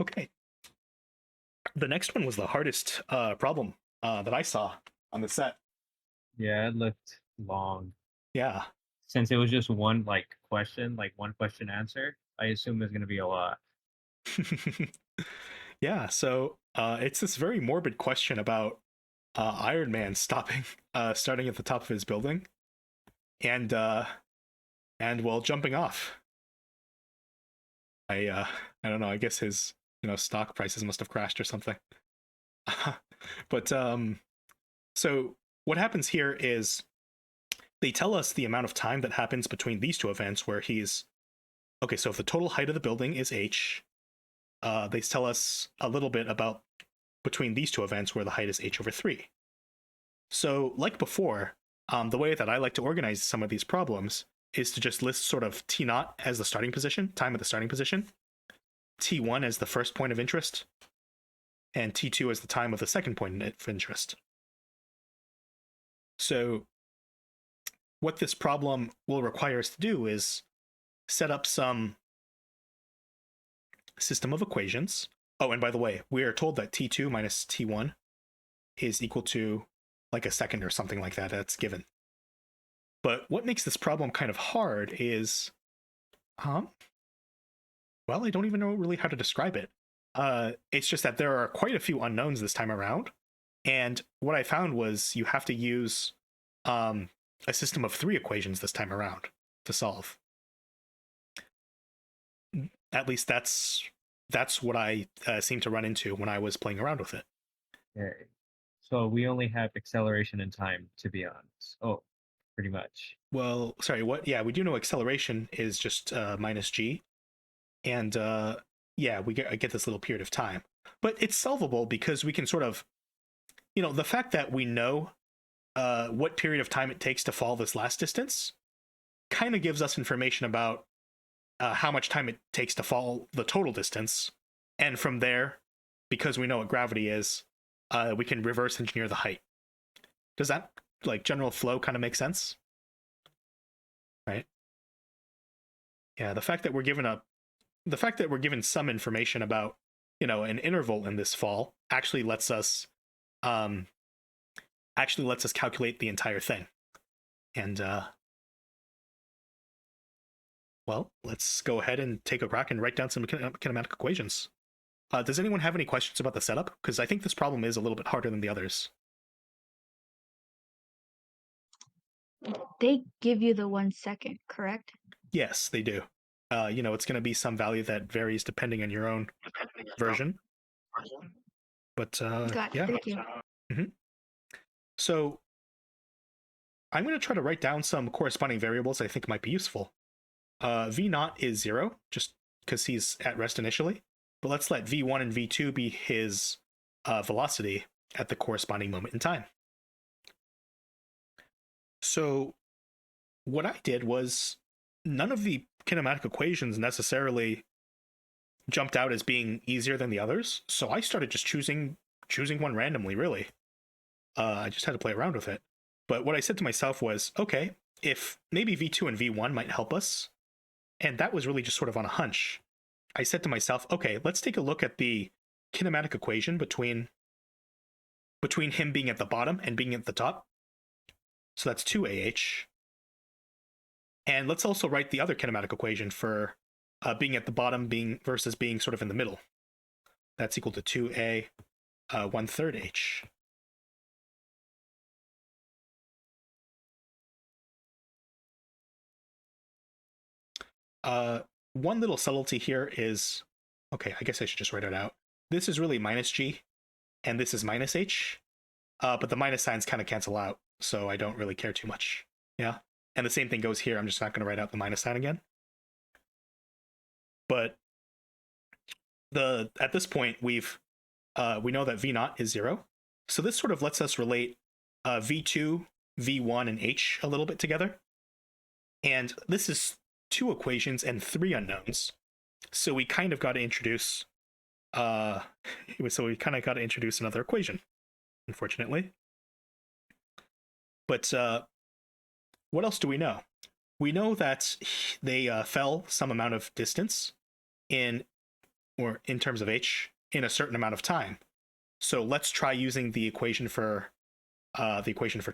Okay. The next one was the hardest problem that I saw on the set. Yeah, it looked long. Yeah. Since it was just one question, like one question answer, I assume there's gonna be a lot. Yeah. So it's this very morbid question about Iron Man starting at the top of his building, and well, jumping off. I uh, I don't know. I guess his stock prices must have crashed or something. But so what happens here is they tell us the amount of time that happens between these two events where he's okay. So if the total height of the building is h, they tell us a little bit about between these two events where the height is h over 3. So, like before, the way that I like to organize some of these problems is to just list sort of t naught as the starting position, time at the starting position, t1 as the first point of interest, and t2 as the time of the second point of interest. So, what this problem will require us to do is set up some system of equations. Oh, and by the way, we are told that t2 minus t1 is equal to like a second or something like that. That's given. But what makes this problem kind of hard is, um, well, I don't even know really how to describe it. It's just that there are quite a few unknowns this time around, and what I found was you have to use um, a system of 3 equations this time around to solve. At least that's what I seemed to run into when I was playing around with it. Okay. So we only have acceleration and time, to be honest. Oh, pretty much. Well, sorry, what? Yeah, we do know acceleration is just minus g, and yeah, I get this little period of time, but it's solvable because we can sort of, the fact that we know what period of time it takes to fall this last distance kind of gives us information about how much time it takes to fall the total distance, and from there, because we know what gravity is, we can reverse engineer the height. Does that like general flow kind of make sense? Right? Yeah, the fact that we're given some information about an interval in this fall um actually lets us calculate the entire thing. And well, let's go ahead and take a crack and write down some kinematic equations. Does anyone have any questions about the setup? Because I think this problem is a little bit harder than the others. They give you the 1 second, correct? Yes, they do. It's going to be some value that varies depending on your own version. But Got it. yeah. Thank you. Mhm. So I'm going to try to write down some corresponding variables I think might be useful. V naught is 0, just because he's at rest initially. But let's let V1 and V2 be his velocity at the corresponding moment in time. So what I did was none of the kinematic equations necessarily jumped out as being easier than the others. So I started just choosing one randomly, really. I just had to play around with it. But what I said to myself was, okay, if maybe V2 and V1 might help us, and that was really just sort of on a hunch. I said to myself, okay, let's take a look at the kinematic equation between him being at the bottom and being at the top. So that's 2AH. And let's also write the other kinematic equation for being at the bottom versus being sort of in the middle. That's equal to 2A 1/3 H. One little subtlety here is, okay, I guess I should just write it out. This is really minus G, and this is minus H, but the minus signs kind of cancel out, so I don't really care too much. Yeah, and the same thing goes here. I'm just not going to write out the minus sign again. But at this point, we know that V naught is 0, so this sort of lets us relate V2, V1, and H a little bit together. And this is 2 equations and 3 unknowns. So we kind of got to introduce another equation, unfortunately. But what else do we know? We know that they fell some amount of distance in or in terms of h, in a certain amount of time. So let's try using the equation for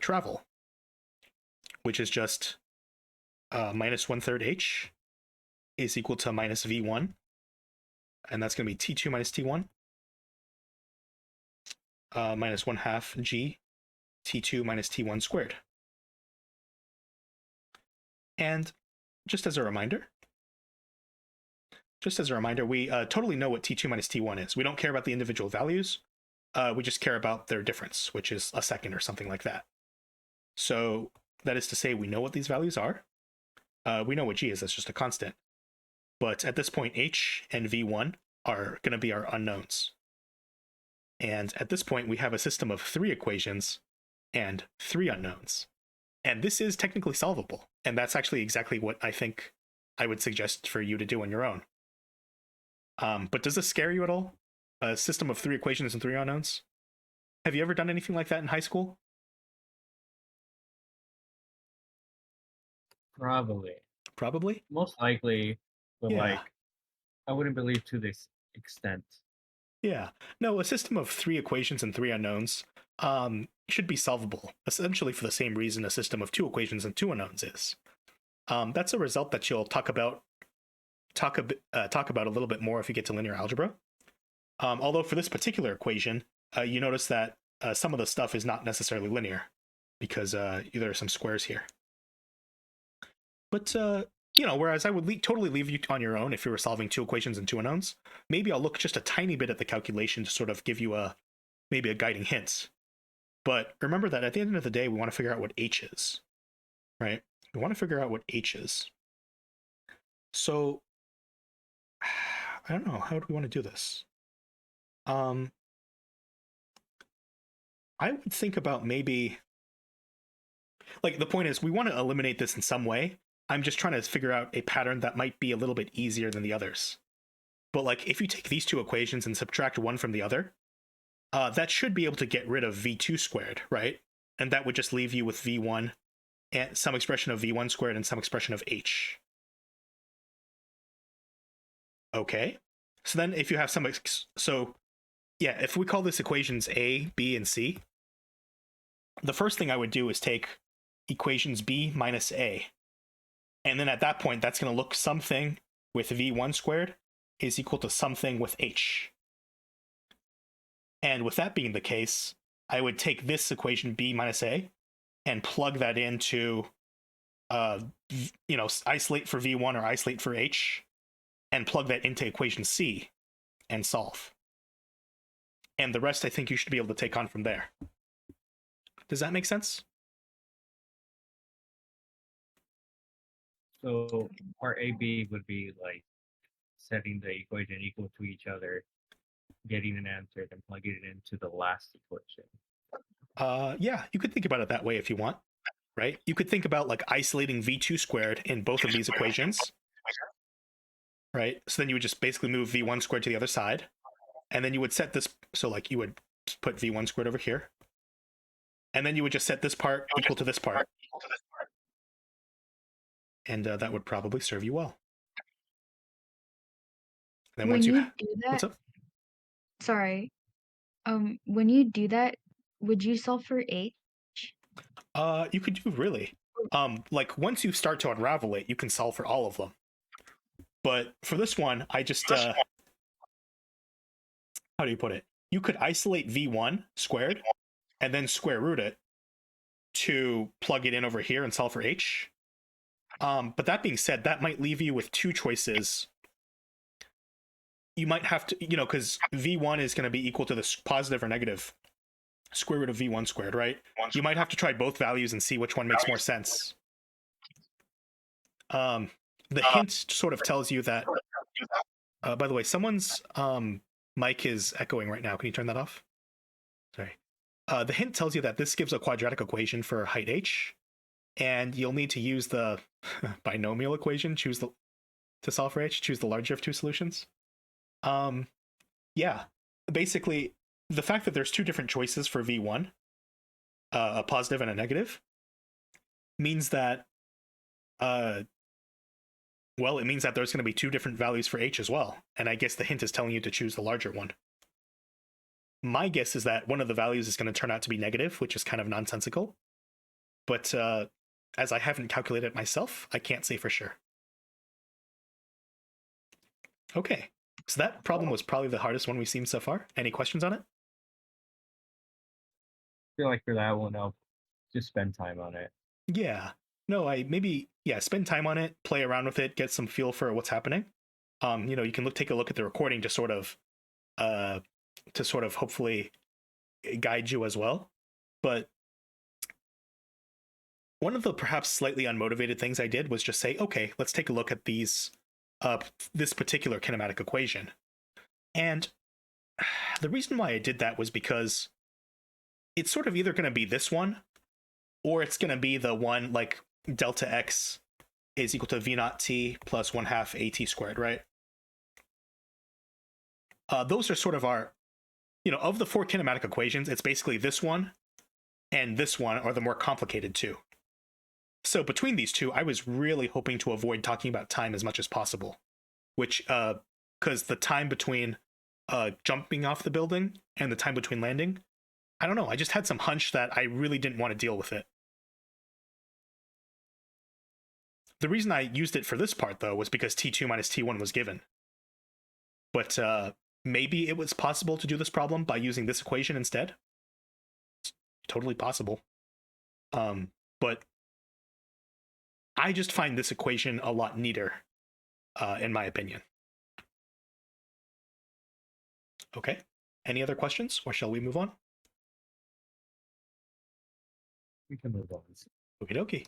travel, which is just minus 1/3 h is equal to minus v1, and that's going to be t2 minus t1 minus 1/2 g t2 minus t1 squared. And just as a reminder, we totally know what t2 minus t1 is. We don't care about the individual values. We just care about their difference, which is a second or something like that. So that is to say, we know what these values are. We know what g is. That's just a constant. But at this point, h and v1 are going to be our unknowns. And at this point, we have a system of 3 equations and 3 unknowns. And this is technically solvable. And that's actually exactly what I think I would suggest for you to do on your own. But does this scare you at all? A system of 3 equations and 3 unknowns? Have you ever done anything like that in high school? Probably. Most likely, but Yeah. I wouldn't believe to this extent. Yeah. No, a system of 3 equations and 3 unknowns should be solvable, essentially for the same reason a system of 2 equations and 2 unknowns is. That's a result that you'll talk about a little bit more if you get to linear algebra. Although for this particular equation, you notice that some of the stuff is not necessarily linear because there are some squares here. But whereas I would totally leave you on your own if you were solving 2 equations and 2 unknowns, maybe I'll look just a tiny bit at the calculation to sort of give you maybe a guiding hint. But remember that at the end of the day, we want to figure out what h is, right? We want to figure out what h is. So I don't know, how do we want to do this? I would think about maybe, like, the point is we want to eliminate this in some way. I'm just trying to figure out a pattern that might be a little bit easier than the others. But like, if you take these 2 equations and subtract one from the other, that should be able to get rid of v2 squared, right? And that would just leave you with v1 and some expression of v1 squared and some expression of h. Okay. So then if you have if we call this equations A, B, and C, the first thing I would do is take equations B minus A. And then at that point, that's going to look something with v1 squared is equal to something with h. And with that being the case, I would take this equation B minus A and plug that into, isolate for v1 or isolate for h, and plug that into equation C and solve. And the rest I think you should be able to take on from there. Does that make sense? So part AB would be like setting the equation equal to each other, getting an answer, then plugging it into the last equation. Yeah, you could think about it that way if you want, right? You could think about like isolating v2 squared in both of these equations, right? So then you would just basically move v1 squared to the other side, and then you would set this, so like you would put v1 squared over here, and then you would just set this part equal to this part. And that would probably serve you well. And then When once you do what's that, up? sorry, when you do that, would you solve for h? You could do really. Like once you start to unravel it, you can solve for all of them. But for this one, I just how do you put it? You could isolate v1 squared and then square root it to plug it in over here and solve for h. But that being said, that might leave you with 2 choices. You might have to, because v1 is going to be equal to the positive or negative square root of v1 squared, right? You might have to try both values and see which one makes more sense. The hint sort of tells you that, by the way, someone's mic is echoing right now. Can you turn that off? Sorry. The hint tells you that this gives a quadratic equation for height h, and you'll need to use the binomial equation, to solve for h, choose the larger of 2 solutions. Yeah, basically, the fact that there's 2 different choices for v1, a positive and a negative, means that Well, it means that there's going to be two different values for h as well, and I guess the hint is telling you to choose the larger one. My guess is that one of the values is going to turn out to be negative, which is kind of nonsensical. But as I haven't calculated it myself, I can't say for sure. Okay, so that problem was probably the hardest one we've seen so far. Any questions on it? I feel like for that one, I'll just spend time on it. Yeah. No, spend time on it, play around with it, get some feel for what's happening. You can take a look at the recording to sort of hopefully guide you as well. But one of the perhaps slightly unmotivated things I did was just say, okay, let's take a look at this particular kinematic equation. And the reason why I did that was because it's sort of either going to be this one, or it's going to be the one like delta x is equal to v naught t plus 1/2 at squared, right? Those are sort of our, of the four kinematic equations, it's basically this one and this one are the more complicated two. So between these two, I was really hoping to avoid talking about time as much as possible, which, because the time between jumping off the building and the time between landing, I don't know, I just had some hunch that I really didn't want to deal with it. The reason I used it for this part, though, was because T2 minus T1 was given. But maybe it was possible to do this problem by using this equation instead. It's totally possible. But I just find this equation a lot neater, in my opinion. Okay. Any other questions, or shall we move on? We can move on. Okie dokie.